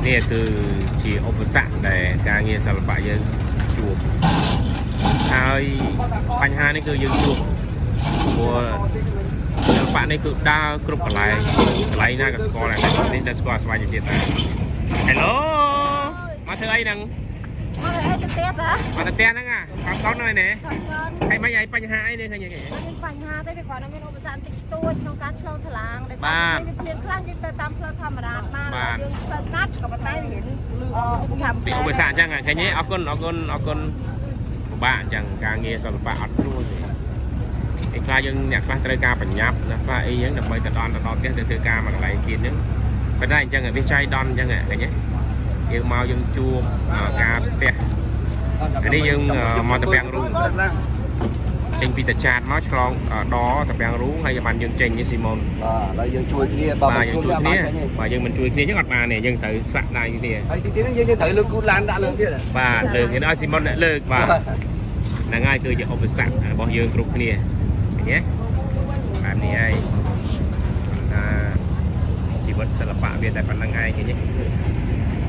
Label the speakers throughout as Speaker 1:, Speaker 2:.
Speaker 1: នេះគឺជាឧបសគ្គដែលការងារសិល្បៈយើងជួបហើយបញ្ហានេះគឺយើងជួបព្រោះសិល្បៈនេះគឺដើរគ្រប់កន្លែងណាក៏ស្គាល់ដែរនេះតែស្គាល់ស្វែងទៀតដែរ Hello មកធ្វើអីហ្នឹងមកទៅផ្ទះហ្នឹងកូនហើយណែហើយមិនអីបញ្ហាអីនេះឃើញគេមានបញ្ហាទេវាគ្រាន់តែមានឧបសគ្គតិចតួចក្នុងការឆ្លងឆ្លាងដែលសារវាភ្លៀងខ្លាំងយើងទៅតាមផ្លូវធម្មតាបានយើងសើកាត់ក៏ប៉ុន្តែវាមានពីឧបសគ្គអញ្ចឹងឃើញទេអរគុណពិបាកអញ្ចឹងការងារសិល្បៈអត់ស្រួលទេឯខ្លះយើងអ្នកខ្លះត្រូវការបញ្ញាប់ណាខ្លះអីហ្នឹងដើម្បីទៅដល់ផ្ទះទៅធ្វើការមកកន្លែងទៀតហ្នឹងប៉ុន្តែអញ្ចឹងវាចៃដន្យអញ្ចឹងឃើញទេយើងមកយើងជួបការស្ទះនេះយើងមកតាពាំងរូងចេញពីតាចាតមកឆ្លងដតាពាំងរូងហើយបានយើងចេញនេះស៊ីម៉ុនបាទហើយយើងជួយគ្នាបើមិនជួយគ្នាបាទយើងមិនជួយគ្នាចឹងអត់បានទេយើងត្រូវស្វាក់ដៃគ្នាហើយទីទៀតហ្នឹងយើងត្រូវលើកគូតឡានដាក់លើទៀតបាទលើកគេឲ្យស៊ីម៉ុនអ្នកលើកបាទហ្នឹងហើយគឺជាឧបសគ្គរបស់យើងគ្រប់គ្នាឃើញទេបែបនេះហើយជីវិតសិល្បៈវាតែប៉ុណ្្នឹងឯងឃើញទេ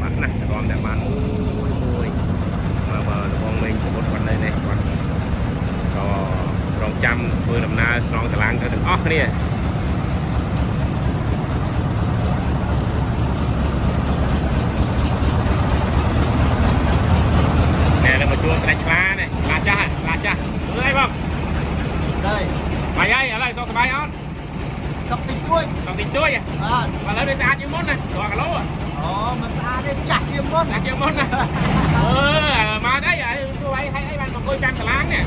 Speaker 1: បាទណាស់រំតែបានមួយបើលបងលេងសមុទ្រគាត់នៅនេះគាត់ក៏រងចាំធ្វើដំណើរស្នងឆ្លាងទៅទាំងអស់គ្នានេះមកជួបស្ដេចឆ្លានេះឆ្លាចាស់ធ្វើអីបងđây mày ơi ở đây sao tụi bay không xong tình đuôiបាទឥឡូវវាស្អាតជាងមុនណាដល់គីឡូអូមិនស្អាតទេចាស់ជាងមុនណាមកđâyធ្វើអីឲ្យបានមកអង្គុយចាំឆ្លាងនេះ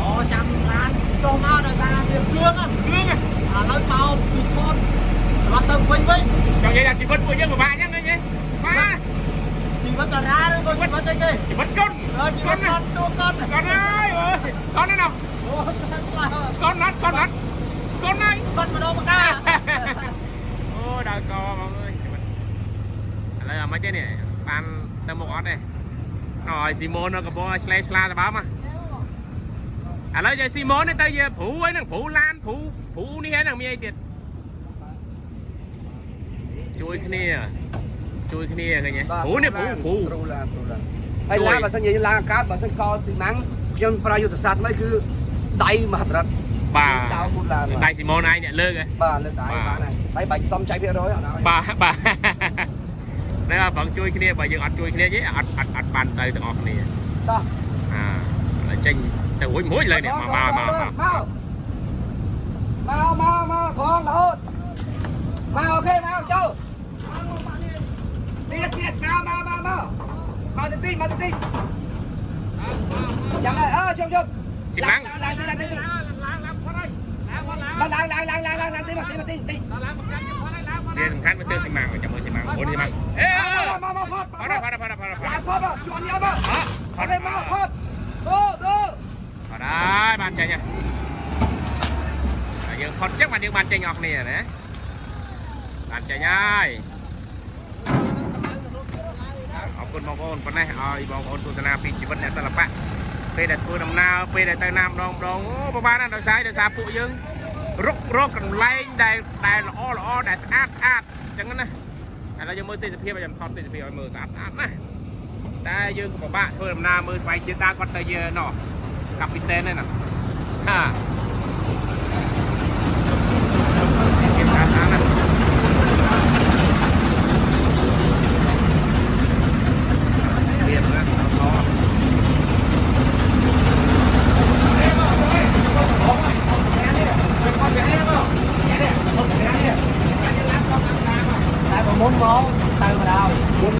Speaker 1: អូចាំឡានចុះមកដល់ការវាគ្រឿងឥឡូវមកពីមុនត្រឡប់ទៅវិញចង់និយាយថាជីវិតពួកយើងពិបាកអញ្ចឹងឃើញទេបាទជីវិតតារាឬក៏ជីវិតអីគេជីវិតកូនជីវិតកូនតួកូនហើយកូនណាអូកូនណាត់កូនហើយកូនម្ដងមកកាអូដល់កបងអើយឥឡូវមិនទេនេះបានទៅមុខអត់ទេឲ្យស៊ីម៉ូននៅកំពុងឆ្លេឆ្លាទៅបើមកឥឡូវជាស៊ីម៉ូននេះទៅជាព្រូអីហ្នឹងព្រូឡានព្រូនេះហ្នឹងមានអីទៀតជួយគ្នាឃើញទេព្រូនេះព្រូឡានហើយឡានបើសិនជាឡានអាកាសបើសិនកលស៊ីម៉ាំងខ្ញុំប្រើយុទ្ធសាស្ត្រថ្មីគឺដៃមហិទ្ធិរដ្ឋបាទដៃស៊ីម៉ូនឯងអ្នកលើកហ៎បាទលើកដៃបានហើយបាច់សុំចែកភាគរយអត់ហើយបាទនេះបងជួយគ្នាបើយើងអត់ជួយគ្នាទេអត់បានទៅទាំងអស់គ្នាតោះហើយចេញទៅមួយលើនេះមកថងរហូតមកអូខេមកចូលទៀតមកទៅទីចាំហើយជុំស៊ីម៉ាំងឡើងទីឡើងទីវាសំខាន់មកទៅស៊ីម៉ាំងចាំមើលស៊ីម៉ាំងអូនស៊ីម៉ាំងអេមកផតឡើងផតជួននេះអត់មកផតមកផតដូផតហើយបានចេញហើយយើងផតចឹងបានយើងបានចេញអស់គ្នាណាបានចេញហើយអរគុណបងប្អូនប៉ុណ្ណេះឲ្យបងប្អូនទស្សនាពីជីវិតអ្នកសិល្បៈពេលដែលធ្វើដំណើរពេលដែលទៅណាម្ដងអូប្រហែលណាដោយសារពួកយើងរកកន្លែងដែលល្អដែលស្អាតអញ្ចឹងណាឥឡូវយើងមើលទេសភាពឲ្យខ្ញុំថតទេសភាពឲ្យមើលស្អាតណាតែយើងក៏ពិបាកធ្វើដំណើរមើលស្វែងជើងតើគាត់ទៅជាណោះកាពីតែនហ្នឹងណាភាពស្អាតណាភាពណាមុនមកទៅមកដល់